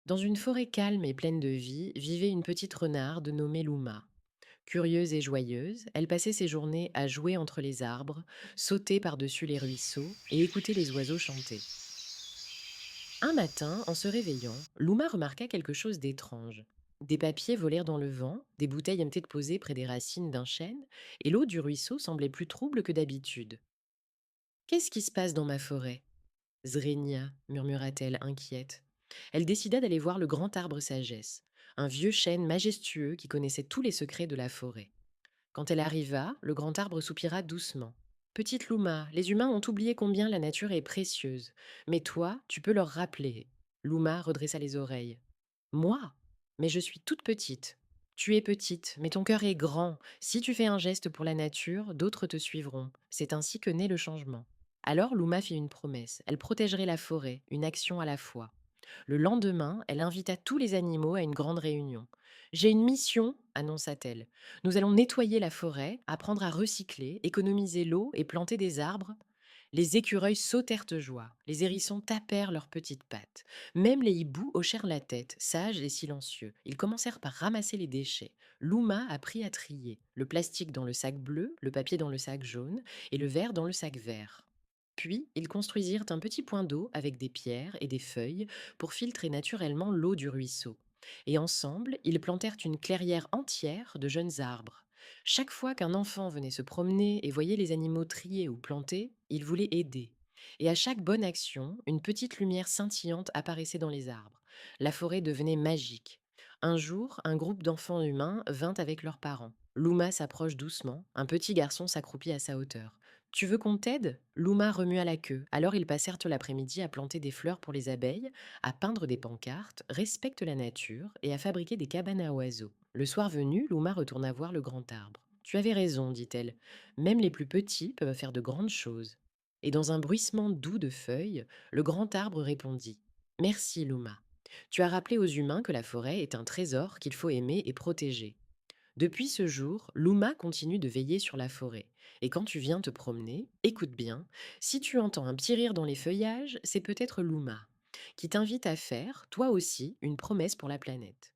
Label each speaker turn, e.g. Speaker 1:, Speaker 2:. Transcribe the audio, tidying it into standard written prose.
Speaker 1: Dans une forêt calme et pleine de vie vivait une petite renarde nommée Luma. Curieuse et joyeuse, elle passait ses journées à jouer entre les arbres, sauter par-dessus les ruisseaux et écouter les oiseaux chanter. Un matin, en se réveillant, Luma remarqua quelque chose d'étrange. Des papiers volèrent dans le vent, des bouteilles étaient posées près des racines d'un chêne, et l'eau du ruisseau semblait plus trouble que d'habitude. Qu'est-ce qui se passe dans ma forêt? Zrenia, murmura-t-elle inquiète. Elle décida d'aller voir le grand arbre sagesse, un vieux chêne majestueux qui connaissait tous les secrets de la forêt. Quand elle arriva, le grand arbre soupira doucement. Petite Luma, les humains ont oublié combien la nature est précieuse. Mais toi, tu peux leur rappeler. Luma redressa les oreilles. Moi? Mais je suis toute petite. Tu es petite, mais ton cœur est grand. Si tu fais un geste pour la nature, d'autres te suivront. C'est ainsi que naît le changement. Alors Luma fit une promesse. Elle protégerait la forêt, une action à la fois. Le lendemain, elle invita tous les animaux à une grande réunion. J'ai une mission, annonça-t-elle. Nous allons nettoyer la forêt, apprendre à recycler, économiser l'eau et planter des arbres. Les écureuils sautèrent de joie, les hérissons tapèrent leurs petites pattes. Même les hiboux hochèrent la tête, sages et silencieux. Ils commencèrent par ramasser les déchets. Luma apprit à trier, le plastique dans le sac bleu, le papier dans le sac jaune et le verre dans le sac vert. Puis, ils construisirent un petit point d'eau avec des pierres et des feuilles pour filtrer naturellement l'eau du ruisseau. Et ensemble, ils plantèrent une clairière entière de jeunes arbres. Chaque fois qu'un enfant venait se promener et voyait les animaux triés ou plantés, il voulait aider. Et à chaque bonne action, une petite lumière scintillante apparaissait dans les arbres. La forêt devenait magique. Un jour, un groupe d'enfants humains vint avec leurs parents. Luma s'approche doucement, un petit garçon s'accroupit à sa hauteur. Tu veux qu'on t'aide? Luma remua la queue. Alors ils passèrent l'après-midi à planter des fleurs pour les abeilles, à peindre des pancartes, respecte la nature et à fabriquer des cabanes à oiseaux. Le soir venu, Luma retourna voir le grand arbre. Tu avais raison, dit-elle. Même les plus petits peuvent faire de grandes choses. Et dans un bruissement doux de feuilles, le grand arbre répondit. Merci, Luma. Tu as rappelé aux humains que la forêt est un trésor qu'il faut aimer et protéger. Depuis ce jour, Luma continue de veiller sur la forêt. Et quand tu viens te promener, écoute bien, si tu entends un petit rire dans les feuillages, c'est peut-être Luma qui t'invite à faire, toi aussi, une promesse pour la planète.